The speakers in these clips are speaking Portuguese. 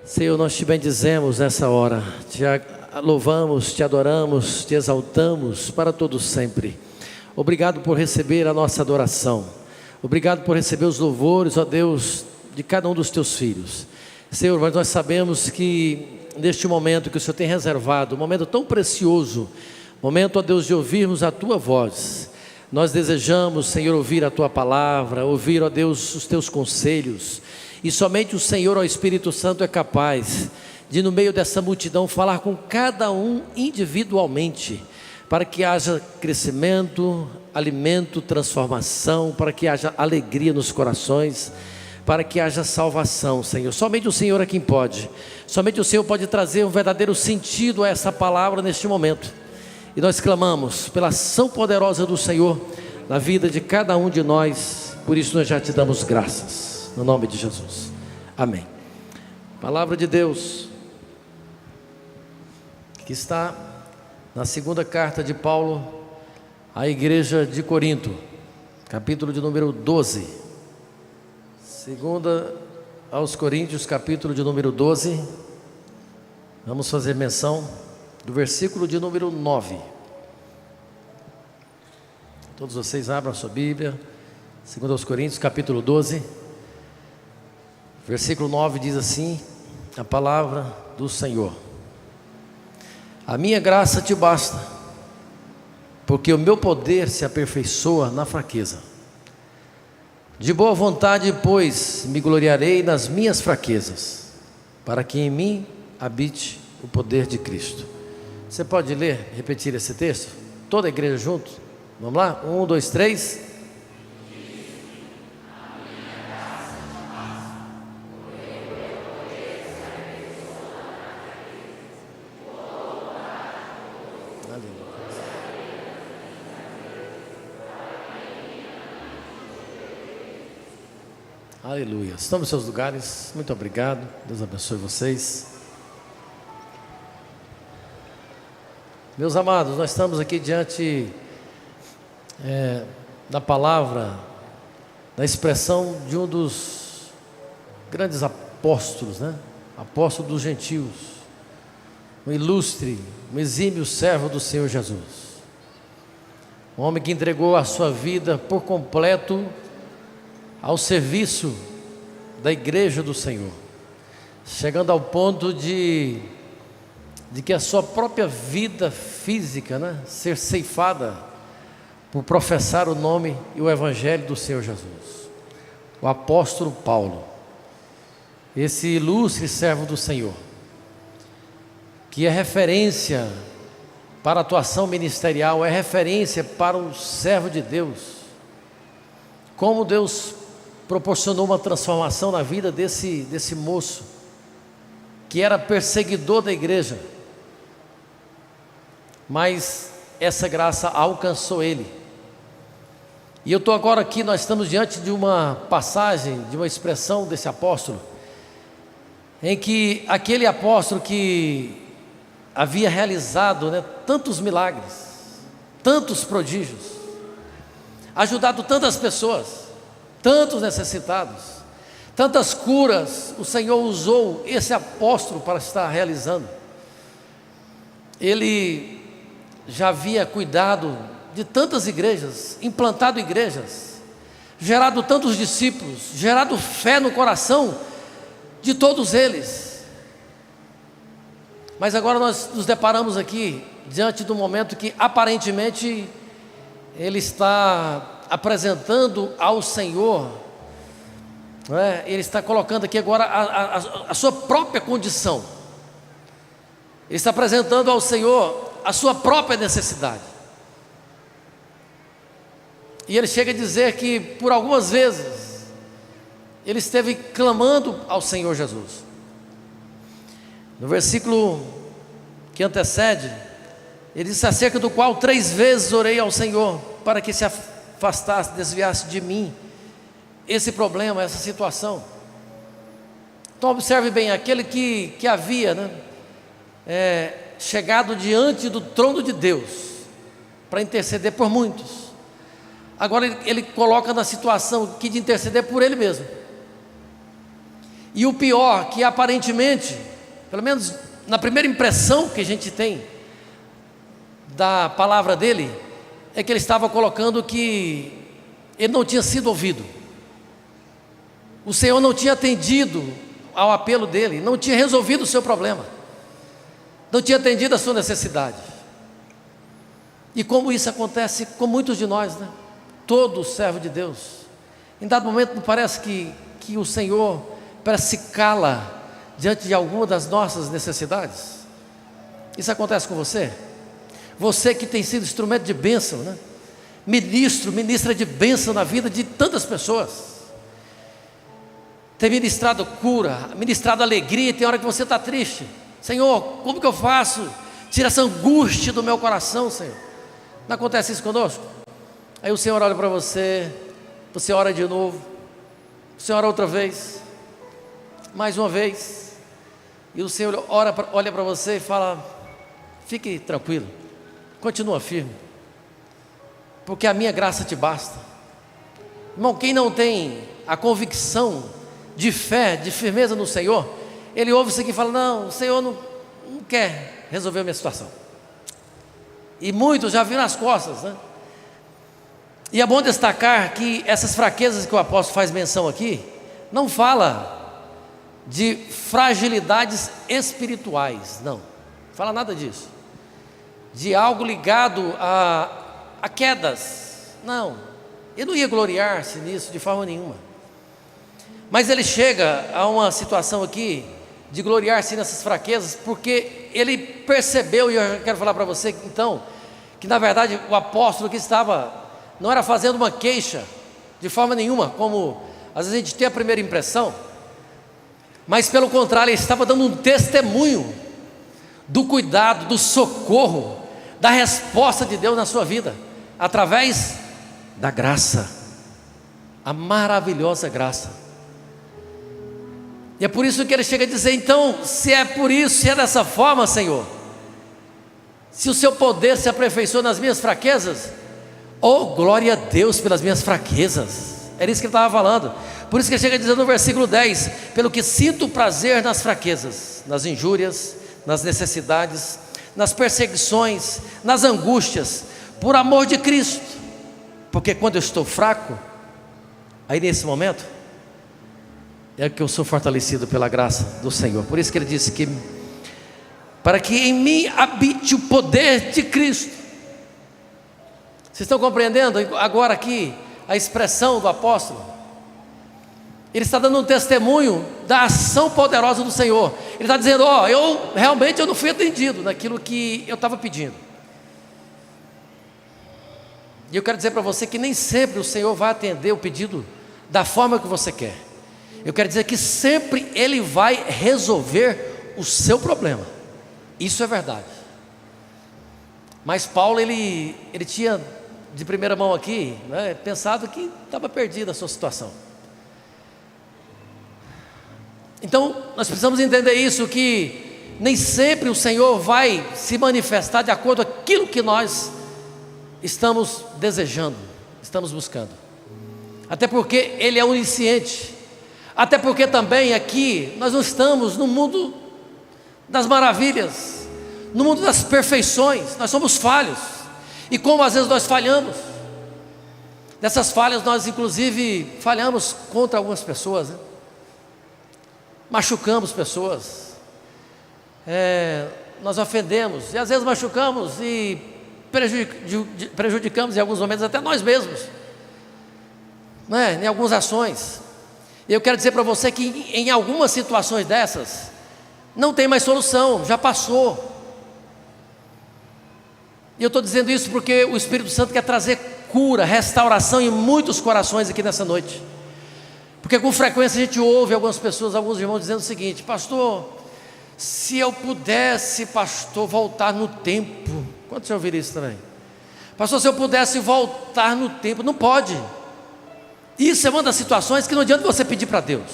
Senhor, nós te bendizemos nessa hora, te louvamos, te adoramos, te exaltamos para todo sempre. Obrigado por receber a nossa adoração, obrigado por receber os louvores, ó Deus, de cada um dos teus filhos. Senhor, mas nós sabemos que neste momento que o Senhor tem reservado, um momento tão precioso, momento, ó Deus, de ouvirmos a tua voz. Nós desejamos, Senhor, ouvir a tua palavra, ouvir, ó Deus, os teus conselhos. E somente o Senhor, ó Espírito Santo, é capaz de, no meio dessa multidão, falar com cada um individualmente, para que haja crescimento, alimento, transformação, para que haja alegria nos corações, para que haja salvação, Senhor. Somente o Senhor é quem pode, somente o Senhor pode trazer um verdadeiro sentido a essa palavra neste momento. E nós clamamos pela ação poderosa do Senhor na vida de cada um de nós, por isso nós já te damos graças. No nome de Jesus, amém. Palavra de Deus, que está na segunda carta de Paulo à igreja de Corinto, capítulo de número 12. Segunda aos Coríntios, capítulo de número 12. Vamos fazer menção do versículo de número 9. Todos vocês abram a sua Bíblia. Segunda aos Coríntios, capítulo 12. Versículo 9 diz assim, a palavra do Senhor: a minha graça te basta, porque o meu poder se aperfeiçoa na fraqueza. De boa vontade, pois, me gloriarei nas minhas fraquezas, para que em mim habite o poder de Cristo. Você pode ler, repetir esse texto? Toda a igreja junto? Vamos lá? 1, 2, 3... Aleluia. Estão nos seus lugares. Muito obrigado. Deus abençoe vocês. Meus amados, nós estamos aqui diante da palavra, da expressão de um dos grandes apóstolos, né? Apóstolo dos gentios, um ilustre, um exímio servo do Senhor Jesus, um homem que entregou a sua vida por completo ao serviço da igreja do Senhor, chegando ao ponto de que a sua própria vida física, né, ser ceifada por professar o nome e o evangelho do Senhor Jesus. O apóstolo Paulo, esse ilustre servo do Senhor, que é referência para a atuação ministerial, é referência para o servo de Deus. Como Deus proporcionou uma transformação na vida desse moço, que era perseguidor da igreja, mas essa graça alcançou ele. E eu estou agora aqui, nós estamos diante de uma passagem, de uma expressão desse apóstolo, em que aquele apóstolo que havia realizado, né, tantos milagres, tantos prodígios, ajudado tantas pessoas, tantos necessitados, tantas curas, o Senhor usou esse apóstolo para estar realizando. Ele já havia cuidado de tantas igrejas, implantado igrejas, gerado tantos discípulos, gerado fé no coração de todos eles. Mas agora nós nos deparamos aqui diante do momento que aparentemente ele está apresentando ao Senhor, né? Ele está colocando aqui agora a sua própria condição, ele está apresentando ao Senhor a sua própria necessidade, e ele chega a dizer que por algumas vezes ele esteve clamando ao Senhor Jesus. No versículo que antecede, ele disse: acerca do qual 3 vezes orei ao Senhor para que se afastasse, desviasse de mim esse problema, essa situação. Então observe bem, aquele que havia, né, chegado diante do trono de Deus para interceder por muitos, agora ele coloca na situação aqui de interceder por ele mesmo. E o pior, que aparentemente, pelo menos na primeira impressão que a gente tem da palavra dele, é que ele estava colocando que ele não tinha sido ouvido. O Senhor não tinha atendido ao apelo dele, não tinha resolvido o seu problema, não tinha atendido a sua necessidade. E como isso acontece com muitos de nós, né? Todo servo de Deus, em dado momento não parece que o Senhor parece se cala diante de alguma das nossas necessidades? Isso acontece com você? Você que tem sido instrumento de bênção, né? Ministra de bênção na vida de tantas pessoas, tem ministrado cura, ministrado alegria, e tem hora que você está triste. Senhor, como que eu faço? Tira essa angústia do meu coração, Senhor. Não acontece isso conosco? Aí o Senhor olha para você, você ora de novo, você ora outra vez, mais uma vez, e o Senhor olha para você e fala: fique tranquilo, continua firme, porque a minha graça te basta. Irmão, quem não tem a convicção de fé, de firmeza no Senhor, ele ouve isso aqui e fala: não, o Senhor não quer resolver a minha situação. E muitos já viram as costas, né? E é bom destacar que essas fraquezas que o apóstolo faz menção aqui, não fala de fragilidades espirituais, não fala nada disso, de algo ligado a quedas, não, ele não ia gloriar-se nisso de forma nenhuma, mas ele chega a uma situação aqui de gloriar-se nessas fraquezas, porque ele percebeu, e eu quero falar para você então, que na verdade o apóstolo que não era fazendo uma queixa de forma nenhuma, como às vezes a gente tem a primeira impressão, mas pelo contrário, ele estava dando um testemunho do cuidado, do socorro, da resposta de Deus na sua vida, através da graça, a maravilhosa graça. E é por isso que ele chega a dizer: então, se é por isso, se é dessa forma, Senhor, se o seu poder se aperfeiçoa nas minhas fraquezas, oh, glória a Deus pelas minhas fraquezas. Era isso que ele estava falando. Por isso que ele chega a dizer no versículo 10: pelo que sinto prazer nas fraquezas, nas injúrias, nas necessidades, nas perseguições, nas angústias, por amor de Cristo, porque quando eu estou fraco, aí nesse momento é que eu sou fortalecido pela graça do Senhor. Por isso que ele disse que para que em mim habite o poder de Cristo. Vocês estão compreendendo agora aqui a expressão do apóstolo? Ele está dando um testemunho da ação poderosa do Senhor. Ele está dizendo: eu realmente não fui atendido naquilo que eu estava pedindo. E eu quero dizer para você que nem sempre o Senhor vai atender o pedido da forma que você quer. Eu quero dizer que sempre Ele vai resolver o seu problema. Isso é verdade. Mas Paulo, ele tinha de primeira mão aqui, né, pensado que estava perdida a sua situação. Então nós precisamos entender isso, que nem sempre o Senhor vai se manifestar de acordo com aquilo que nós estamos desejando, estamos buscando. Até porque Ele é onisciente. Até porque também aqui nós não estamos no mundo das maravilhas, no mundo das perfeições. Nós somos falhos. E como às vezes nós falhamos, dessas falhas nós inclusive falhamos contra algumas pessoas, né? Machucamos pessoas, nós ofendemos, e às vezes machucamos e prejudicamos em alguns momentos até nós mesmos, né? Em algumas ações. E eu quero dizer para você que em algumas situações dessas não tem mais solução, já passou. E eu estou dizendo isso porque o Espírito Santo quer trazer cura, restauração em muitos corações aqui nessa noite. Porque com frequência a gente ouve algumas pessoas, alguns irmãos dizendo o seguinte: pastor, se eu pudesse, pastor, voltar no tempo. Quantos já ouviram isso também? Pastor, se eu pudesse voltar no tempo. Não pode. Isso é uma das situações que não adianta você pedir para Deus.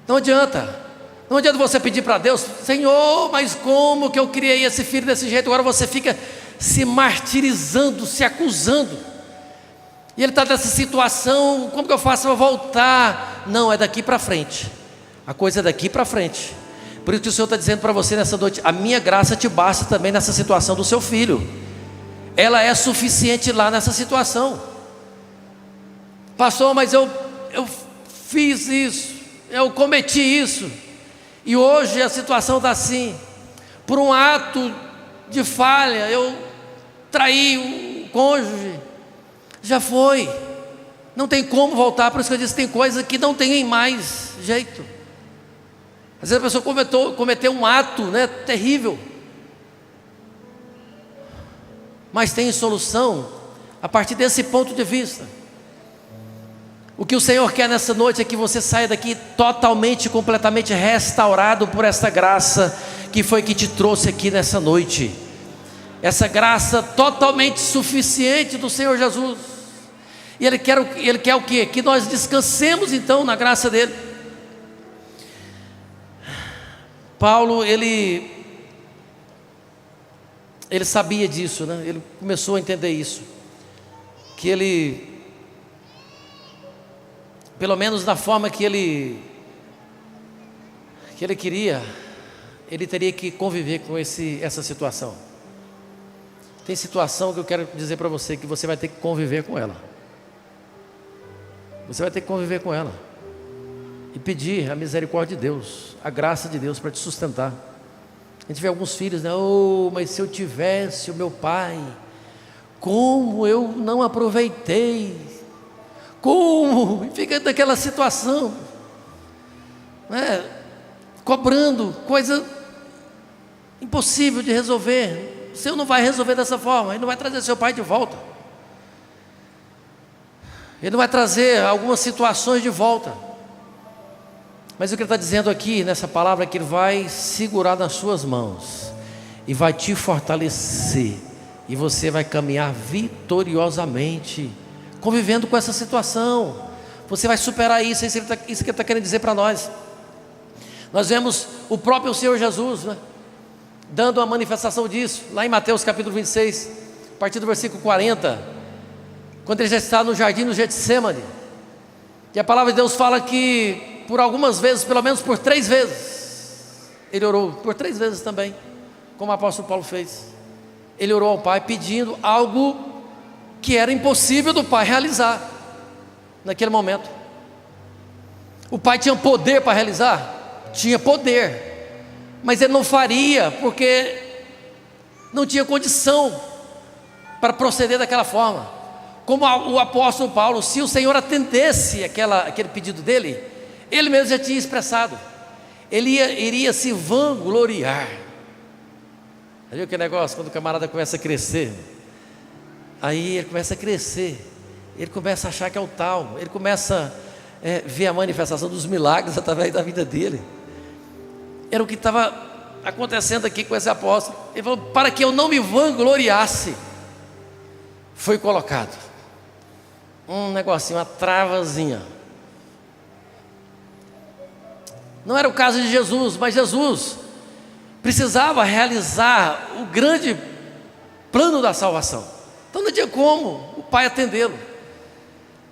Não adianta. Não adianta você pedir para Deus: Senhor, mas como que eu criei esse filho desse jeito? Agora você fica se martirizando, se acusando. E ele está nessa situação: como que eu faço para voltar? Não, é daqui para frente. A coisa é daqui para frente. Por isso que o Senhor está dizendo para você nessa noite: a minha graça te basta também nessa situação do seu filho. Ela é suficiente lá nessa situação. Pastor, mas eu fiz isso, eu cometi isso, e hoje a situação está assim. Por um ato de falha, eu traí o cônjuge. Já foi, não tem como voltar. Por isso que eu disse, tem coisas que não tem mais jeito. Às vezes a pessoa cometeu um ato, né, terrível, mas tem solução a partir desse ponto de vista. O que o Senhor quer nessa noite é que você saia daqui totalmente, completamente restaurado por essa graça que foi que te trouxe aqui nessa noite. Essa graça totalmente suficiente do Senhor Jesus. E Ele quer o quê? Que nós descansemos então na graça dEle. Paulo, ele sabia disso, né? Ele começou a entender isso, que ele, pelo menos da forma que ele queria, ele teria que conviver com essa situação. Tem situação que eu quero dizer para você que você vai ter que conviver com ela. Você vai ter que conviver com ela e pedir a misericórdia de Deus, a graça de Deus para te sustentar. A gente vê alguns filhos, né? Oh, mas se eu tivesse o meu pai, como eu não aproveitei, como? E fica naquela situação, né? Cobrando coisa impossível de resolver. O Senhor não vai resolver dessa forma. Ele não vai trazer seu pai de volta. Ele não vai trazer algumas situações de volta. Mas o que ele está dizendo aqui nessa palavra é que Ele vai segurar nas suas mãos e vai te fortalecer, e você vai caminhar vitoriosamente, convivendo com essa situação. Você vai superar isso. Isso que Ele está querendo dizer para nós. Nós vemos o próprio Senhor Jesus, né, dando uma manifestação disso, lá em Mateus capítulo 26, a partir do versículo 40, quando Ele já está no jardim do Getsemane. E a palavra de Deus fala que por algumas vezes, pelo menos por 3 vezes, Ele orou, por 3 vezes também, como o apóstolo Paulo fez. Ele orou ao Pai pedindo algo que era impossível do Pai realizar naquele momento. O Pai tinha poder para realizar? Tinha poder, mas Ele não faria, porque não tinha condição para proceder daquela forma. Como o apóstolo Paulo, se o Senhor atendesse aquele pedido dele, ele mesmo já tinha expressado, ele iria se vangloriar. Viu que negócio? Quando o camarada começa a crescer, aí ele começa a crescer, ele começa a achar que é o tal, ele começa a ver a manifestação dos milagres através da vida dele. Era o que estava acontecendo aqui com esse apóstolo. Ele falou: para que eu não me vangloriasse, foi colocado um negocinho, uma travazinha. Não era o caso de Jesus, mas Jesus precisava realizar o grande plano da salvação. Então não tinha como o Pai atendê-lo.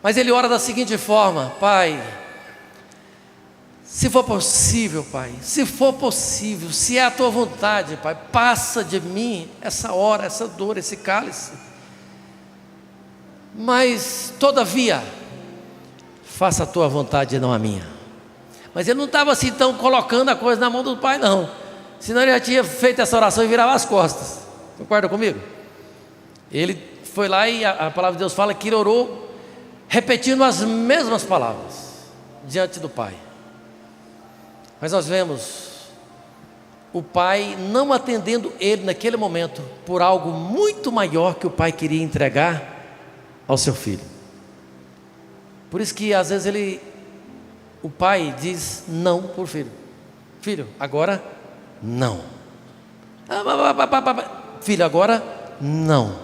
Mas ele ora da seguinte forma: Pai, se for possível, Pai, se for possível, se é a Tua vontade, Pai, passa de mim essa hora, essa dor, esse cálice. Mas todavia, faça a Tua vontade e não a minha. Mas ele não estava assim tão colocando a coisa na mão do Pai, não. Senão ele já tinha feito essa oração e virava as costas. Concorda comigo? Ele foi lá e a palavra de Deus fala que ele orou repetindo as mesmas palavras diante do Pai. Mas nós vemos o Pai não atendendo ele naquele momento por algo muito maior que o Pai queria entregar ao seu filho. Por isso que às vezes o Pai diz não por filho. Filho, agora não. Filho, agora não.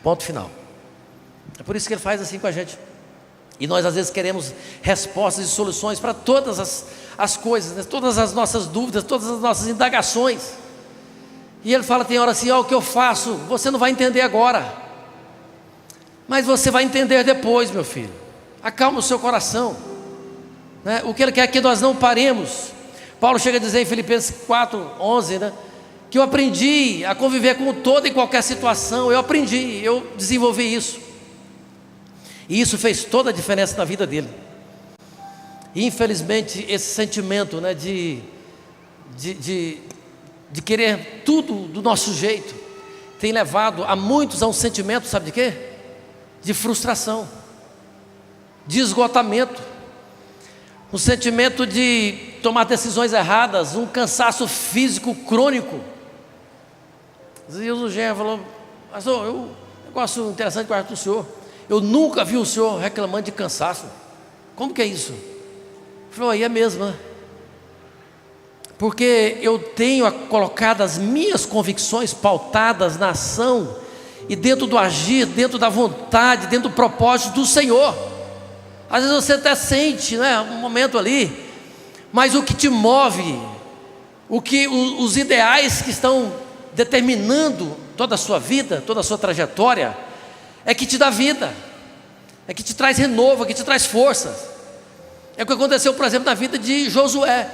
Ponto final. É por isso que Ele faz assim com a gente. E nós às vezes queremos respostas e soluções para todas as coisas, né? Todas as nossas dúvidas, todas as nossas indagações. E Ele fala, tem hora assim: ó, o que eu faço, você não vai entender agora, mas você vai entender depois, meu filho. Acalma o seu coração. né? O que Ele quer é que nós não paremos. Paulo chega a dizer em Filipenses 4:11, né? Que eu aprendi a conviver com toda e qualquer situação. Eu desenvolvi isso. E isso fez toda a diferença na vida dele. E infelizmente esse sentimento, né, de querer tudo do nosso jeito, tem levado a muitos a um sentimento, sabe de quê? De frustração, de esgotamento, um sentimento de tomar decisões erradas, um cansaço físico crônico. E o Gênero falou: pastor, um negócio interessante com o senhor, eu nunca vi o senhor reclamando de cansaço. Como que é isso? Ele falou: aí é mesmo, né? Porque eu tenho colocado as minhas convicções pautadas na ação e dentro do agir, dentro da vontade, dentro do propósito do Senhor. Às vezes você até sente, né, um momento ali, mas o que te move, os ideais que estão determinando toda a sua vida, toda a sua trajetória, é que te dá vida, é que te traz renovo, é que te traz forças. É o que aconteceu, por exemplo, na vida de Josué.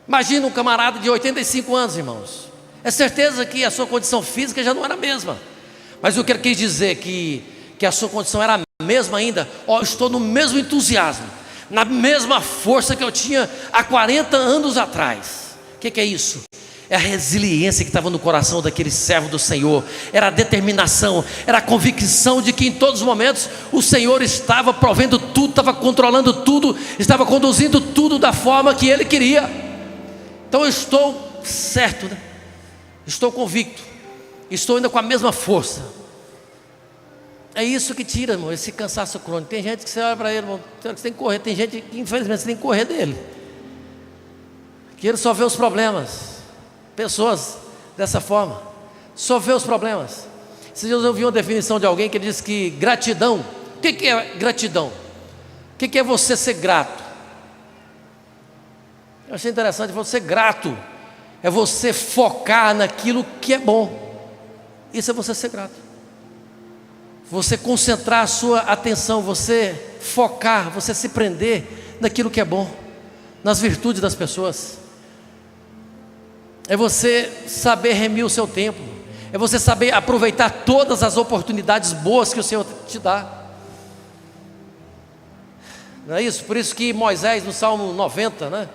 Imagina um camarada de 85 anos, irmãos. É certeza que a sua condição física já não era a mesma, mas o que ele quis dizer que a sua condição era a mesma ainda. Eu estou no mesmo entusiasmo, na mesma força que eu tinha há 40 anos atrás. O que é isso? É a resiliência que estava no coração daquele servo do Senhor. Era a determinação, era a convicção de que em todos os momentos o Senhor estava provendo tudo, estava controlando tudo, estava conduzindo tudo da forma que Ele queria. Então eu estou certo, né? Estou convicto, estou ainda com a mesma força. É isso que tira, irmão, esse cansaço crônico. Tem gente que você olha para ele, irmão, você tem que correr. Tem gente que infelizmente você tem que correr dele, que ele só vê os problemas. Pessoas dessa forma, só vê os problemas. Esses dias eu vi uma definição de alguém que diz que gratidão, o que é gratidão? O que é você ser grato? Eu achei interessante. Você grato é você focar naquilo que é bom. Isso é você ser grato. Você concentrar a sua atenção, você focar, você se prender naquilo que é bom, nas virtudes das pessoas. É você saber remir o seu tempo, é você saber aproveitar todas as oportunidades boas que o Senhor te dá. Não é isso? Por isso que Moisés, no Salmo 90, né,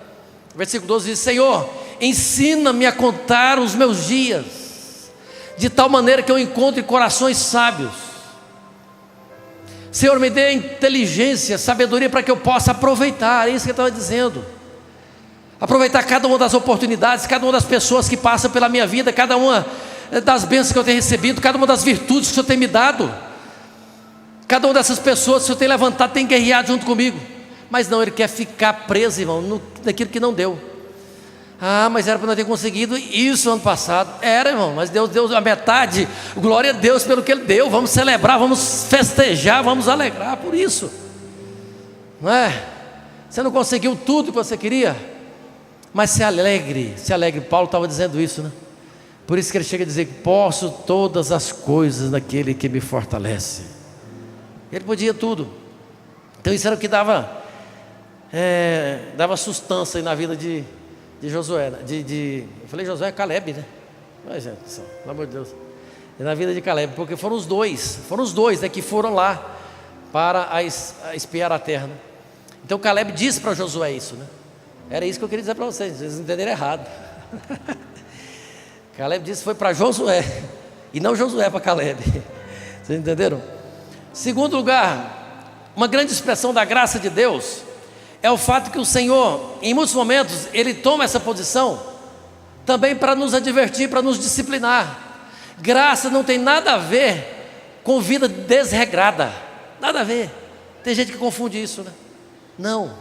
versículo 12, diz: Senhor, ensina-me a contar os meus dias, de tal maneira que eu encontre corações sábios. Senhor, me dê inteligência, sabedoria, para que eu possa aproveitar. É isso que ele estava dizendo. Aproveitar cada uma das oportunidades, cada uma das pessoas que passam pela minha vida, cada uma das bênçãos que eu tenho recebido, cada uma das virtudes que o Senhor tem me dado, cada uma dessas pessoas que o Senhor tem levantado, tem guerreado junto comigo. Mas não, ele quer ficar preso, irmão, naquilo que não deu. Mas era para nós ter conseguido isso ano passado. Era, irmão, mas Deus deu a metade. Glória a Deus pelo que Ele deu. Vamos celebrar, vamos festejar, vamos alegrar por isso. Não é? Você não conseguiu tudo que você queria, mas se alegre, se alegre. Paulo estava dizendo isso, né? Por isso que ele chega a dizer que posso todas as coisas naquele que me fortalece. Ele podia tudo. Então isso era o que dava sustância aí na vida de Josué, eu falei Josué, é Caleb, né? Mas, gente, pelo amor de Deus, e na vida de Caleb, porque foram os dois, né, que foram lá para espiar a terra, né? Então Caleb disse para Josué isso, né? Era isso que eu queria dizer para vocês entenderam errado. Caleb disse que foi para Josué, e não Josué para Caleb. Vocês entenderam? Segundo lugar, uma grande expressão da graça de Deus é o fato que o Senhor, em muitos momentos, Ele toma essa posição também para nos advertir, para nos disciplinar. Graça não tem nada a ver com vida desregrada, nada a ver. Tem gente que confunde isso, né? Não.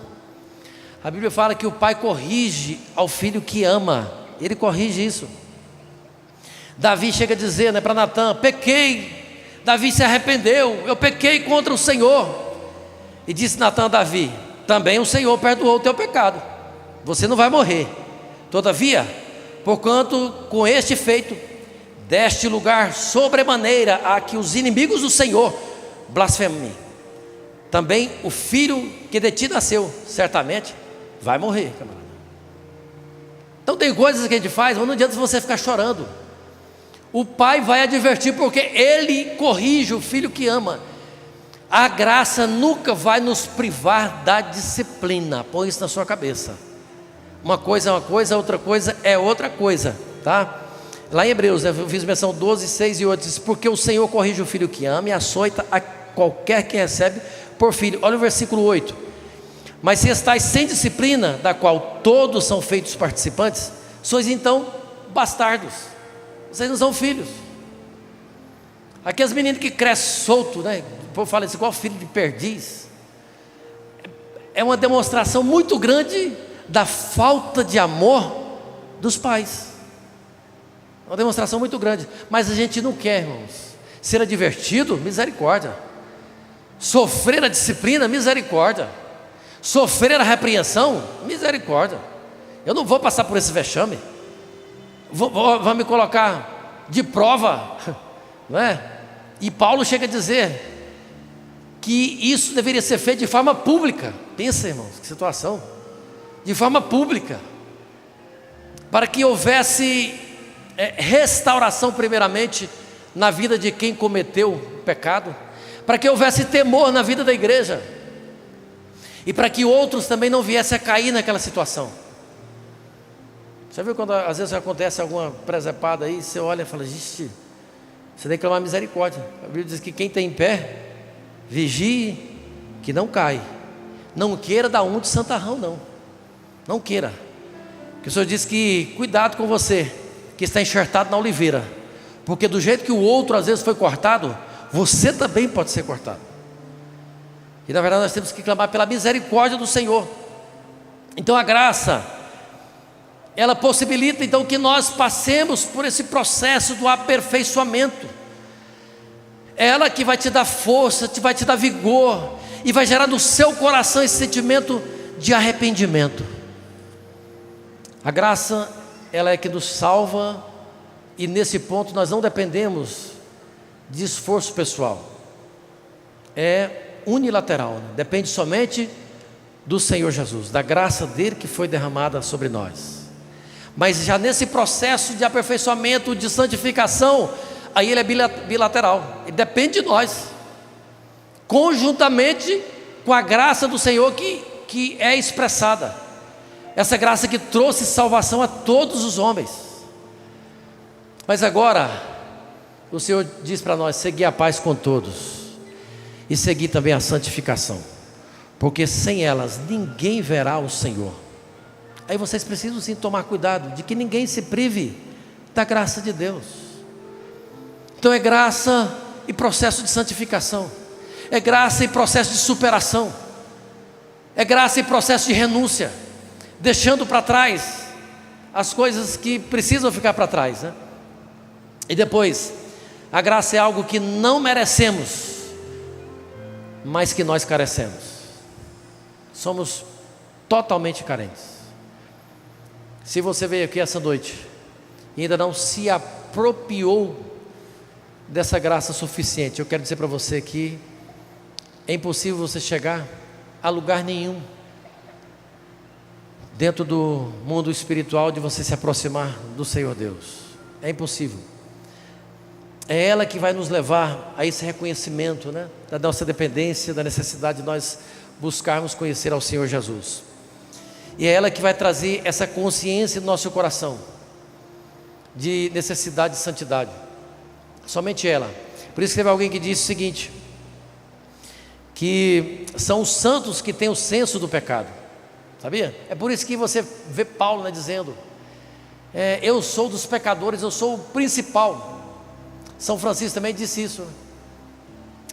A Bíblia fala que o pai corrige ao filho que ama. Ele corrige isso. Davi chega a dizer, né, para Natã: pequei. Davi se arrependeu, eu pequei contra o Senhor. E disse Natã a Davi: também o Senhor perdoou o teu pecado, você não vai morrer. Todavia, porquanto com este feito deste lugar sobremaneira a que os inimigos do Senhor blasfemem. também o filho que de ti nasceu, certamente vai morrer, camarada. Então tem coisas que a gente faz, mas não adianta você ficar chorando. O pai vai advertir, porque ele corrige o filho que ama. A graça nunca vai nos privar da disciplina. Põe isso na sua cabeça. Uma coisa é uma coisa, outra coisa é outra coisa, tá? Lá em Hebreus, eu fiz menção 12, 6 e 8, diz: porque o Senhor corrige o filho que ama e açoita a qualquer que recebe por filho. Olha o versículo 8: mas se estáis sem disciplina, da qual todos são feitos participantes, sois então bastardos, vocês não são filhos. Aqui as meninas que crescem solto, né? O povo fala isso, igual filho de perdiz. É uma demonstração muito grande da falta de amor dos pais. Uma demonstração muito grande. Mas a gente não quer, irmãos. Ser divertido, misericórdia. Sofrer a disciplina, misericórdia. Sofrer a repreensão, misericórdia. Eu não vou passar por esse vexame. Vou me colocar de prova, não é? E Paulo chega a dizer que isso deveria ser feito de forma pública. Pensa, irmãos, que situação. De forma pública, para que houvesse restauração primeiramente na vida de quem cometeu o pecado, para que houvesse temor na vida da igreja, e para que outros também não viessem a cair naquela situação. Já viu quando às vezes acontece alguma presepada aí, você olha e fala: "Ixi, você tem que clamar misericórdia". A Bíblia diz que quem tem em pé, vigie que não cai. Não queira dar um de santarrão, não queira. Que o Senhor diz que cuidado com você que está enxertado na oliveira, porque do jeito que o outro às vezes foi cortado, você também pode ser cortado. E na verdade nós temos que clamar pela misericórdia do Senhor. Então a graça, ela possibilita então que nós passemos por esse processo do aperfeiçoamento. É ela que vai te dar força, vai te dar vigor, e vai gerar no seu coração esse sentimento de arrependimento. A graça, ela é que nos salva, e nesse ponto nós não dependemos de esforço pessoal. É unilateral, né? Depende somente do Senhor Jesus, da graça dele que foi derramada sobre nós. Mas já nesse processo de aperfeiçoamento, de santificação, aí ele é bilateral, ele depende de nós, conjuntamente com a graça do Senhor que é expressada. Essa graça que trouxe salvação a todos os homens. Mas agora o Senhor diz para nós: seguir a paz com todos, e seguir também a santificação, porque sem elas ninguém verá o Senhor. Aí vocês precisam sim tomar cuidado de que ninguém se prive da graça de Deus. Então é graça e processo de santificação, é graça e processo de superação, é graça e processo de renúncia, deixando para trás as coisas que precisam ficar para trás, né? E depois, a graça é algo que não merecemos, mas que nós carecemos. Somos totalmente carentes. Se você veio aqui essa noite e ainda não se apropriou dessa graça suficiente, eu quero dizer para você que é impossível você chegar a lugar nenhum dentro do mundo espiritual de você se aproximar do Senhor Deus. É impossível. É ela que vai nos levar a esse reconhecimento, né, da nossa dependência, da necessidade de nós buscarmos conhecer ao Senhor Jesus. E é ela que vai trazer essa consciência no nosso coração de necessidade de santidade. Somente ela. Por isso que teve alguém que disse o seguinte, que são os santos que têm o senso do pecado. Sabia? É por isso que você vê Paulo, né, dizendo: eu sou dos pecadores, eu sou o principal. São Francisco também disse isso, né?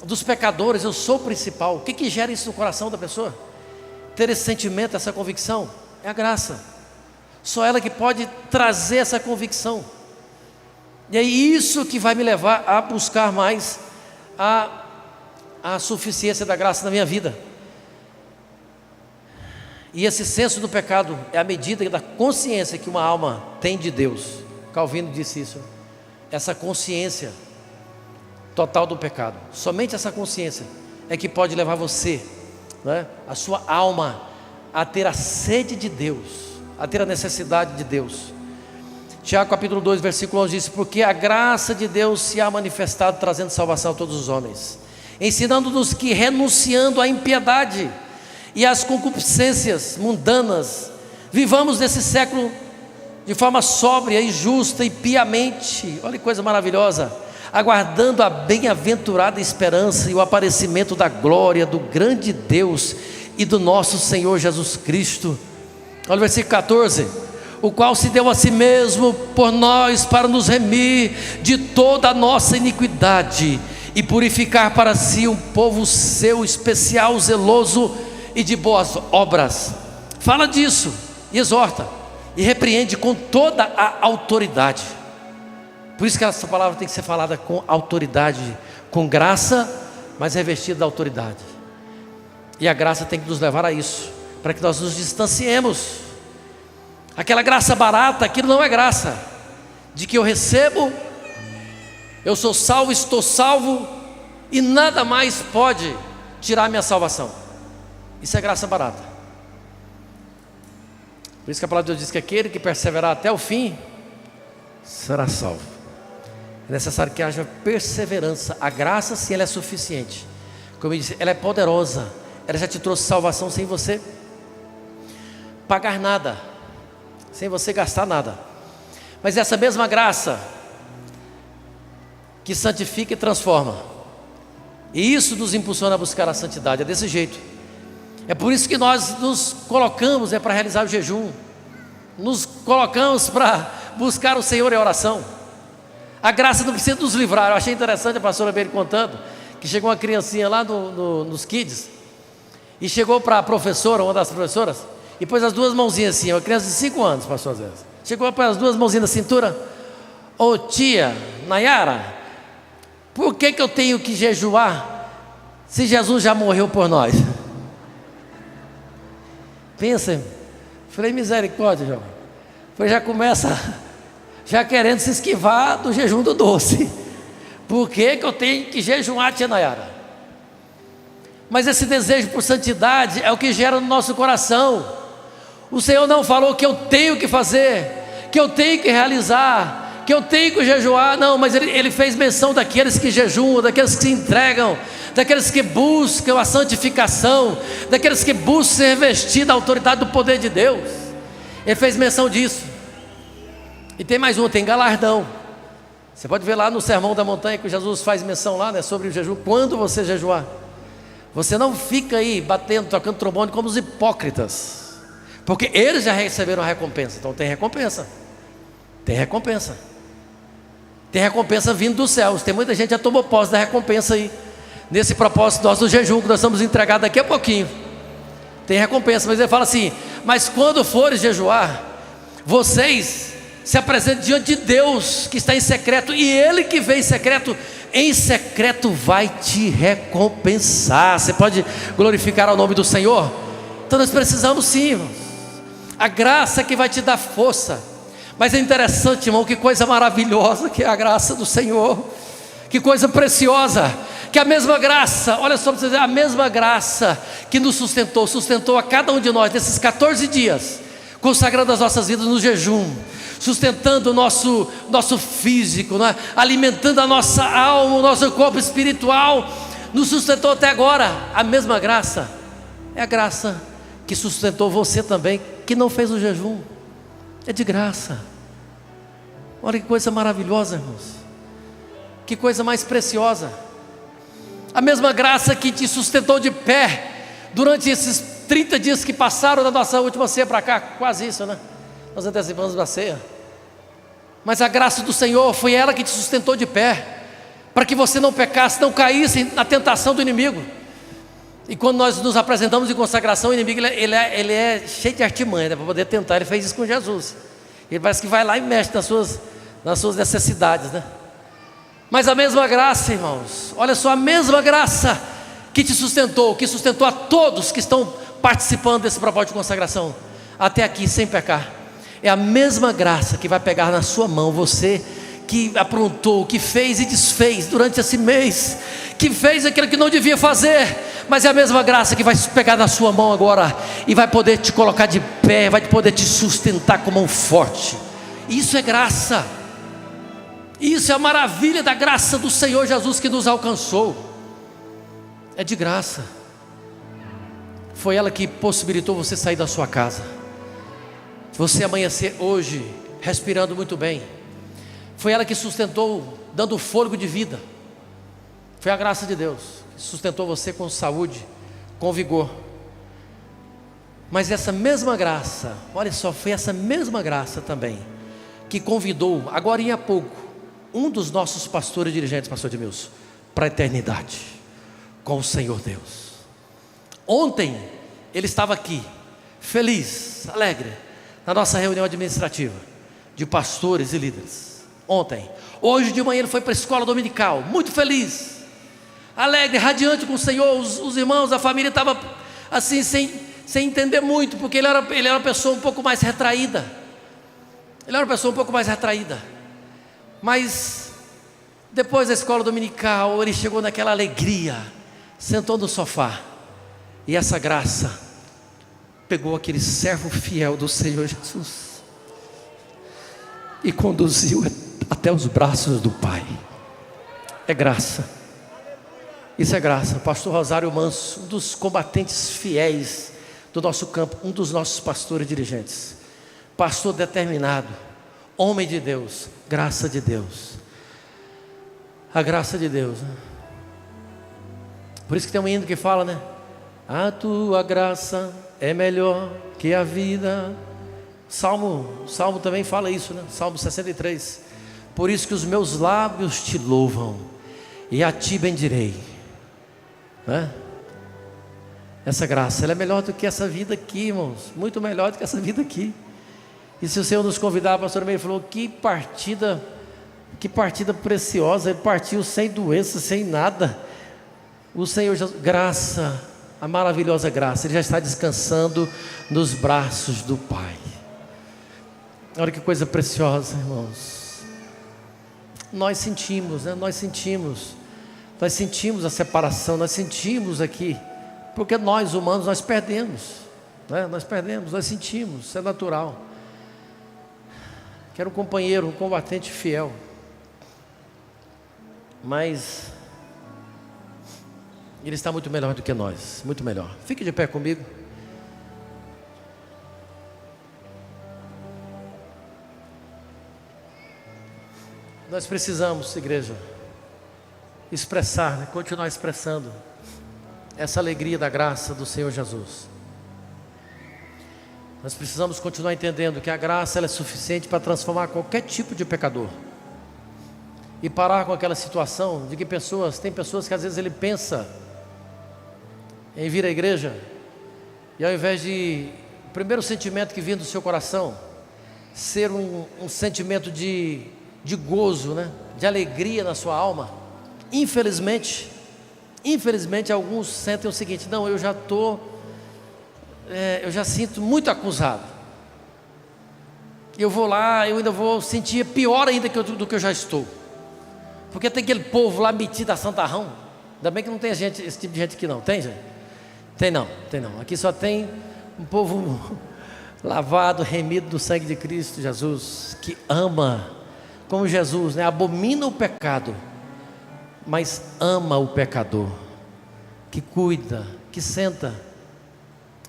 Dos pecadores eu sou o principal. O que gera isso no coração da pessoa? Ter esse sentimento, essa convicção, é a graça. Só ela que pode trazer essa convicção. E é isso que vai me levar a buscar mais a suficiência da graça na minha vida. E esse senso do pecado é a medida da consciência que uma alma tem de Deus. Calvino disse isso. Essa consciência total do pecado, somente essa consciência é que pode levar você, né, a sua alma, a ter a sede de Deus, a ter a necessidade de Deus. Tiago capítulo 2, versículo 11 diz: porque a graça de Deus se há manifestado, trazendo salvação a todos os homens, ensinando-nos que, renunciando à impiedade e às concupiscências mundanas, vivamos nesse século de forma sóbria e justa e piamente. Olha que coisa maravilhosa, aguardando a bem-aventurada esperança e o aparecimento da glória do grande Deus e do nosso Senhor Jesus Cristo. Olha o versículo 14: o qual se deu a si mesmo por nós, para nos remir de toda a nossa iniquidade e purificar para si um povo seu especial, zeloso e de boas obras. Fala disso e exorta e repreende com toda a autoridade. Por isso que essa palavra tem que ser falada com autoridade, com graça, mas revestida da autoridade. E a graça tem que nos levar a isso, para que nós nos distanciemos. Aquela graça barata, aquilo não é graça, de que eu recebo, eu sou salvo, estou salvo, e nada mais pode tirar minha salvação. Isso é graça barata. Por isso que a palavra de Deus diz que aquele que perseverar até o fim será salvo. É necessário que haja perseverança. A graça, sim, ela é suficiente. Como eu disse, ela é poderosa. Ela já te trouxe salvação sem você pagar nada, sem você gastar nada. Mas essa mesma graça que santifica e transforma, e isso nos impulsiona a buscar a santidade. É desse jeito. É por isso que nós nos colocamos para realizar o jejum, nos colocamos para buscar o Senhor em oração. A graça não precisa nos livrar. Eu achei interessante a pastora Beire contando que chegou uma criancinha lá nos kids, e chegou para a professora, uma das professoras, e pôs as duas mãozinhas assim, uma criança de 5 anos, pastor Zé, chegou para as duas mãozinhas na cintura: ô tia Nayara, por que eu tenho que jejuar se Jesus já morreu por nós? Pensa, falei, misericórdia, jovem. Foi, já começa já querendo se esquivar do jejum do doce. Por que eu tenho que jejuar, tia Nayara? Mas esse desejo por santidade é o que gera no nosso coração. O Senhor não falou que eu tenho que fazer, que eu tenho que realizar, que eu tenho que jejuar. Não, mas Ele fez menção daqueles que jejuam, daqueles que se entregam, daqueles que buscam a santificação, daqueles que buscam se revestir da autoridade do poder de Deus. Ele fez menção disso. E tem mais um, tem galardão. Você pode ver lá no Sermão da Montanha que Jesus faz menção lá, né, sobre o jejum. Quando você jejuar, você não fica aí batendo, tocando trombone como os hipócritas, porque eles já receberam a recompensa. Então tem recompensa. Tem recompensa. Tem recompensa vindo dos céus. Tem muita gente que já tomou posse da recompensa aí, nesse propósito nosso do jejum, que nós estamos entregados daqui a pouquinho. Tem recompensa. Mas ele fala assim: mas quando fores jejuar, vocês se apresentem diante de Deus que está em secreto, e Ele que vê em secreto vai te recompensar. Você pode glorificar ao nome do Senhor? Então nós precisamos sim, irmãos. A graça que vai te dar força. Mas é interessante, irmão, que coisa maravilhosa que é a graça do Senhor. Que coisa preciosa, que a mesma graça, olha só para você dizer, a mesma graça que nos sustentou a cada um de nós nesses 14 dias, consagrando as nossas vidas no jejum, sustentando o nosso físico, né? Alimentando a nossa alma, o nosso corpo espiritual, nos sustentou até agora. A mesma graça é a graça que sustentou você também, que não fez o jejum. É de graça. Olha que coisa maravilhosa, irmãos. Que coisa mais preciosa. A mesma graça que te sustentou de pé durante esses 30 dias que passaram da nossa última ceia para cá. Quase isso, né? Nós antecipamos da ceia. Mas a graça do Senhor foi ela que te sustentou de pé, para que você não pecasse, não caísse na tentação do inimigo. E quando nós nos apresentamos em consagração, o inimigo ele é cheio de artimanha, né, para poder tentar. Ele fez isso com Jesus. Ele parece que vai lá e mexe nas suas necessidades, né? Mas a mesma graça, irmãos, olha só, a mesma graça que te sustentou, que sustentou a todos que estão participando desse propósito de consagração até aqui sem pecar, é a mesma graça que vai pegar na sua mão, você que aprontou, que fez e desfez durante esse mês, que fez aquilo que não devia fazer, mas é a mesma graça que vai pegar na sua mão agora e vai poder te colocar de pé, vai poder te sustentar com mão forte. Isso é graça, isso é a maravilha da graça do Senhor Jesus que nos alcançou. É de graça. Foi ela que possibilitou você sair da sua casa, você amanhecer hoje respirando muito bem. Foi ela que sustentou, dando fôlego de vida. Foi a graça de Deus que sustentou você com saúde, com vigor. Mas essa mesma graça, olha só, foi essa mesma graça também que convidou, agora há pouco, um dos nossos pastores dirigentes, pastor Edmilson, para a eternidade com o Senhor Deus. Ontem ele estava aqui, feliz, alegre, na nossa reunião administrativa de pastores e líderes. Ontem, hoje de manhã ele foi para a escola dominical, muito feliz, alegre, radiante com o Senhor. Os irmãos, a família estava assim, sem entender muito, porque ele era uma pessoa um pouco mais retraída. Mas depois da escola dominical, ele chegou naquela alegria, sentou no sofá, e essa graça pegou aquele servo fiel do Senhor Jesus e conduziu até os braços do Pai. É graça, isso é graça. Pastor Rosário Manso, um dos combatentes fiéis do nosso campo, um dos nossos pastores dirigentes, pastor determinado, homem de Deus, graça de Deus, a graça de Deus, né? Por isso que tem um hino que fala, né? A tua graça é melhor que a vida. Salmo também fala isso, né? Salmo 63. Por isso que os meus lábios te louvam e a ti bendirei, né? Essa graça, ela é melhor do que essa vida aqui, irmãos, muito melhor do que essa vida aqui. E se o Senhor nos convidar, a pastora Meire falou, que partida preciosa. Ele partiu sem doença, sem nada. O Senhor Jesus, graça, a maravilhosa graça, ele já está descansando nos braços do Pai. Olha que coisa preciosa, irmãos. Nós sentimos, né? Nós sentimos a separação, nós sentimos aqui, porque nós humanos, nós perdemos, né? Nós sentimos, isso é natural. Quero um companheiro, um combatente fiel, mas ele está muito melhor do que nós, muito melhor. Fique de pé comigo. Nós precisamos, igreja, expressar, né? Continuar expressando essa alegria da graça do Senhor Jesus. Nós precisamos continuar entendendo que a graça ela é suficiente para transformar qualquer tipo de pecador. E parar com aquela situação de que tem pessoas que às vezes ele pensa em vir à igreja, e ao invés de, o primeiro sentimento que vinha do seu coração, ser um sentimento de gozo, né? De alegria na sua alma, infelizmente alguns sentem o seguinte: não, eu já sinto muito acusado, eu vou lá, eu ainda vou sentir pior ainda do que eu já estou, porque tem aquele povo lá metido a santarrão. Ainda bem que não tem esse tipo de gente aqui não, tem gente? Tem não, aqui só tem um povo lavado, remido do sangue de Cristo Jesus, que ama, como Jesus, né? Abomina o pecado, mas ama o pecador, que cuida, que senta.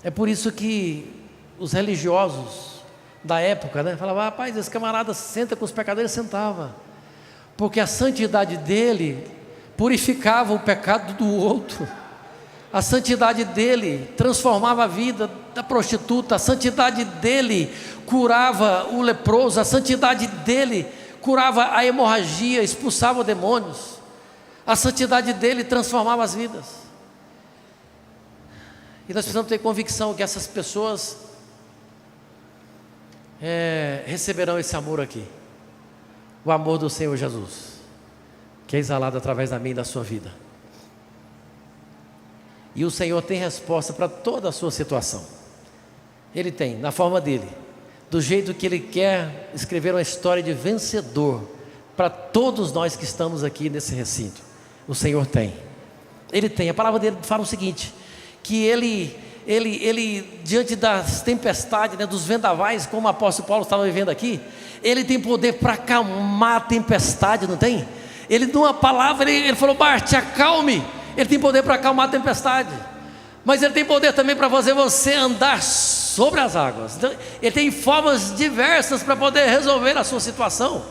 É por isso que os religiosos da época, né, falavam: rapaz, esse camarada senta com os pecadores. Ele sentava, porque a santidade dele purificava o pecado do outro. A santidade dele transformava a vida da prostituta, a santidade dele curava o leproso, a santidade dele curava a hemorragia, expulsava demônios, a santidade dele transformava as vidas. E nós precisamos ter convicção que essas pessoas receberão esse amor aqui, o amor do Senhor Jesus, que é exalado através da minha e da sua vida. E o Senhor tem resposta para toda a sua situação. Ele tem, na forma dele, do jeito que Ele quer escrever uma história de vencedor para todos nós que estamos aqui nesse recinto. O Senhor tem. Ele tem. A palavra dele fala o seguinte, que ele diante das tempestades, né, dos vendavais, como o apóstolo Paulo estava vivendo aqui, ele tem poder para acalmar a tempestade, não tem? Ele, numa palavra, ele falou: Bart, acalme. Ele tem poder para acalmar a tempestade, mas ele tem poder também para fazer você andar sobre as águas. Então, ele tem formas diversas para poder resolver a sua situação,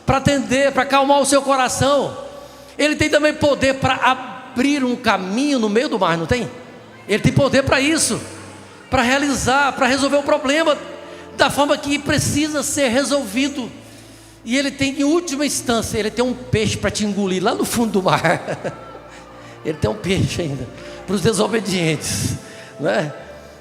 para atender, para acalmar o seu coração. Ele tem também poder para abrir um caminho no meio do mar, não tem? Ele tem poder para isso, para realizar, para resolver o problema da forma que precisa ser resolvido. E ele tem, em última instância, ele tem um peixe para te engolir lá no fundo do mar. Ele tem um peixe ainda para os desobedientes, não é?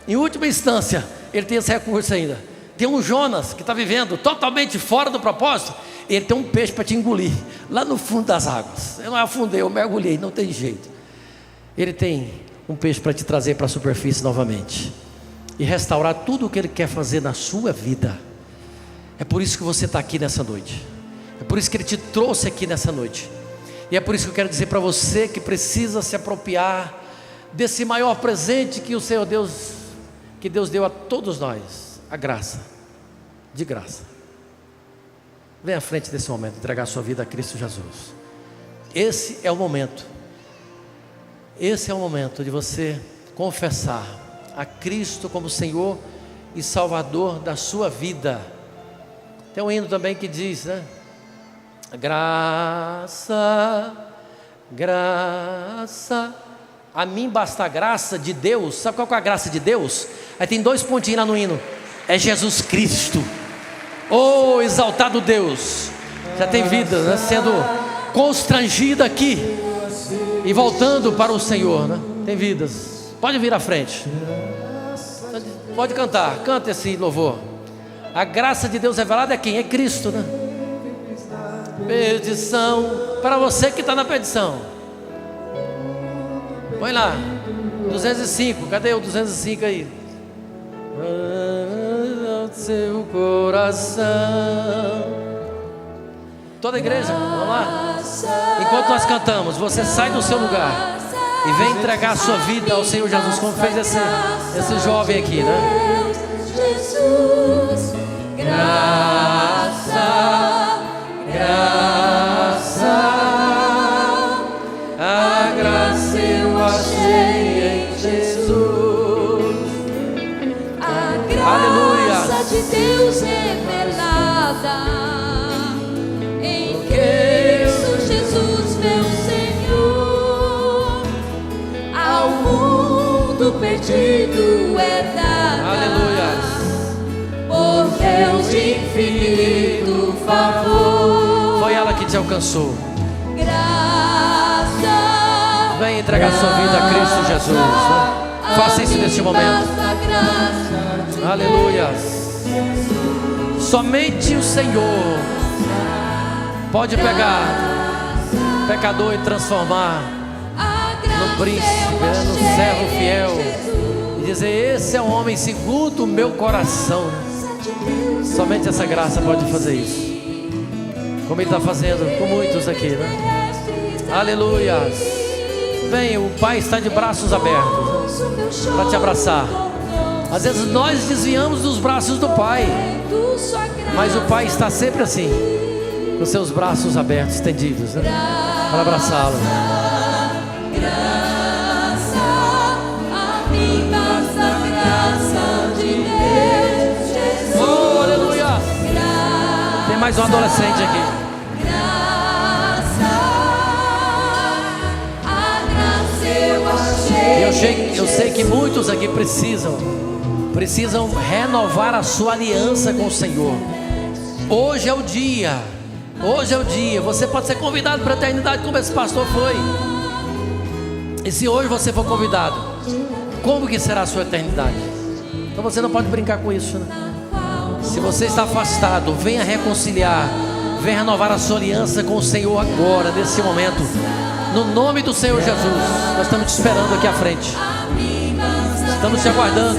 Em última instância, ele tem esse recurso ainda. Tem um Jonas que está vivendo totalmente fora do propósito, ele tem um peixe para te engolir lá no fundo das águas. Eu não afundei, eu mergulhei, não tem jeito. Ele tem um peixe para te trazer para a superfície novamente e restaurar tudo o que ele quer fazer na sua vida. É por isso que você está aqui nessa noite, é por isso que ele te trouxe aqui nessa noite. E é por isso que eu quero dizer para você que precisa se apropriar desse maior presente que o Senhor Deus, que Deus deu a todos nós, a graça, de graça. Vem à frente desse momento, entregar a sua vida a Cristo Jesus. Esse é o momento. Esse é o momento de você confessar a Cristo como Senhor e Salvador da sua vida. Tem um hino também que diz, né? Graça, graça, a mim basta a graça de Deus. Sabe qual é a graça de Deus? Aí tem 2 pontinhos lá no hino. É Jesus Cristo. Oh, exaltado Deus. Já tem vida, né, sendo constrangida aqui e voltando para o Senhor, né? Tem vidas. Pode vir à frente. Pode cantar. Canta esse louvor. A graça de Deus revelada é quem? É Cristo, né? Perdição. Para você que está na perdição, põe lá 205. Cadê o 205 aí? Seu coração. Toda a igreja, vamos lá. Enquanto nós cantamos, você sai do seu lugar e vem entregar a sua vida ao Senhor Jesus, como fez esse jovem aqui, né? Jesus, graça, graça, a graça eu achei em Jesus, a graça de Deus revelada em Cristo Jesus, meu Senhor, ao mundo perdido é dada. Aleluia. Por Deus de infinito favor, Foi ela que te alcançou. graça, Vem entregar sua vida a Cristo Jesus, né? Faça isso neste momento. Aleluia. Somente o Senhor pode pegar pecador e transformar no príncipe, no servo fiel, e dizer: esse é um homem segundo o meu coração. Somente essa graça pode fazer isso, como Ele está fazendo com muitos aqui, né? Aleluia. Vem, o Pai está de braços abertos, né, para te abraçar. Às vezes nós desviamos dos braços do Pai, mas o Pai está sempre assim, com seus braços abertos, estendidos, né, para abraçá-lo. Oh, aleluia. Tem mais um adolescente aqui. Eu sei que muitos aqui precisam renovar a sua aliança com o Senhor. Hoje é o dia. Hoje é o dia. Você pode ser convidado para a eternidade, como esse pastor foi. E se hoje você for convidado, como que será a sua eternidade? Então você não pode brincar com isso, né? Se você está afastado, venha reconciliar, venha renovar a sua aliança com o Senhor agora, nesse momento. No nome do Senhor Jesus, nós estamos te esperando aqui à frente. Estamos te aguardando.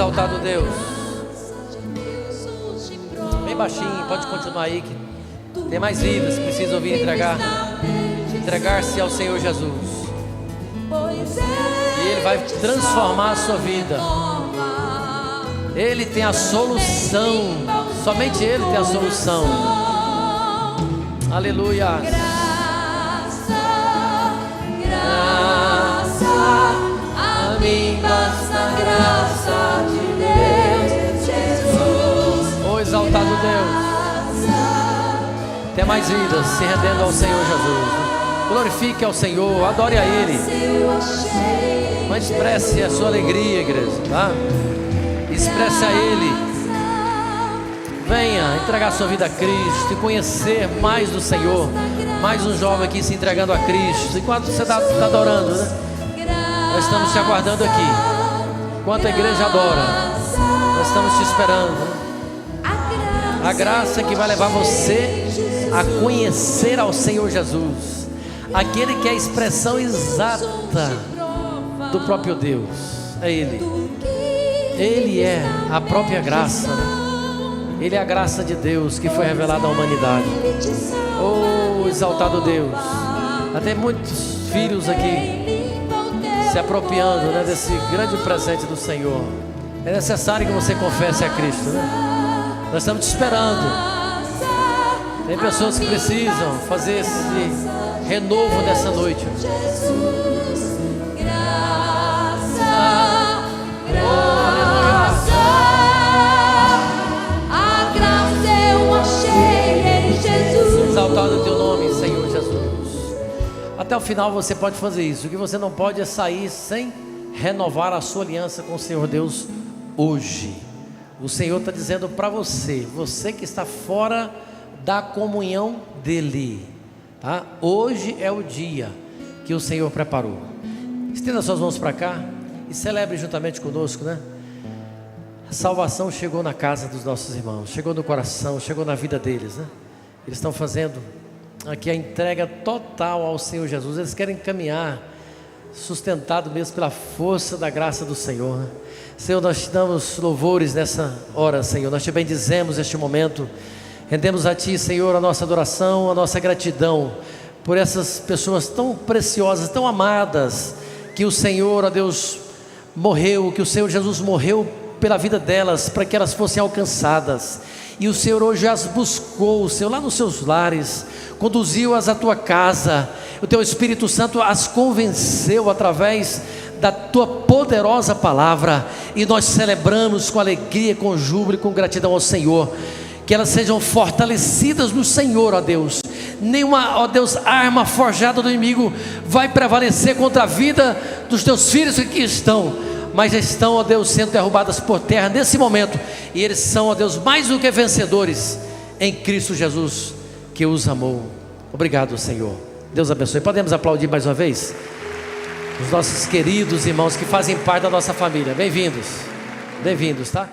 exaltado Deus. Bem baixinho, pode continuar aí, que tem mais vidas que precisam vir entregar-se ao Senhor Jesus. E Ele vai transformar a sua vida. Ele tem a solução. Somente Ele tem a solução. Aleluia. Graça, a mim basta a graça de Deus, Jesus. Oh, exaltado Deus. Tem mais vidas se rendendo ao Senhor Jesus. Glorifique ao Senhor, adore a Ele. Mas expresse a sua alegria, igreja, tá? Expresse a Ele. Venha entregar sua vida a Cristo e conhecer mais do Senhor. Mais um jovem aqui se entregando a Cristo. Enquanto você está adorando, né? Nós estamos te aguardando aqui. Enquanto a igreja adora, nós estamos te esperando, né? A graça que vai levar você a conhecer ao Senhor Jesus, aquele que é a expressão exata do próprio Deus. É Ele. Ele é a própria graça, né? Ele é a graça de Deus que foi revelada à humanidade. Oh, exaltado Deus. Até muitos filhos aqui se apropriando, né, desse grande presente do Senhor. É necessário que você confesse a Cristo, né? Nós estamos te esperando. Tem pessoas que precisam fazer esse renovo nessa noite. Exaltado o teu nome, Senhor Jesus. Até o final você pode fazer isso. O que você não pode é sair sem renovar a sua aliança com o Senhor Deus hoje. O Senhor está dizendo para você, você que está fora da comunhão dEle, tá? Hoje é o dia que o Senhor preparou. Estenda suas mãos para cá e celebre juntamente conosco, né? A salvação chegou na casa dos nossos irmãos, chegou no coração, chegou na vida deles, né? Eles estão fazendo aqui a entrega total ao Senhor Jesus. Eles querem caminhar sustentado mesmo pela força da graça do Senhor, né? Senhor, nós te damos louvores nessa hora, Senhor. Nós te bendizemos neste momento. Rendemos a Ti, Senhor, a nossa adoração, a nossa gratidão por essas pessoas tão preciosas, tão amadas, que o Senhor, ó Deus, morreu, que o Senhor Jesus morreu pela vida delas, para que elas fossem alcançadas. E o Senhor hoje as buscou, o Senhor, lá nos seus lares, conduziu-as à Tua casa. O Teu Espírito Santo as convenceu através da Tua poderosa palavra. E nós celebramos com alegria, com júbilo e com gratidão ao Senhor. Que elas sejam fortalecidas no Senhor, ó Deus. Nenhuma, ó Deus, arma forjada do inimigo vai prevalecer contra a vida dos Teus filhos que aqui estão, mas já estão, ó Deus, sendo derrubadas por terra nesse momento. E eles são, ó Deus, mais do que vencedores em Cristo Jesus, que os amou. Obrigado, Senhor. Deus abençoe. Podemos aplaudir mais uma vez os nossos queridos irmãos que fazem parte da nossa família. Bem-vindos, tá?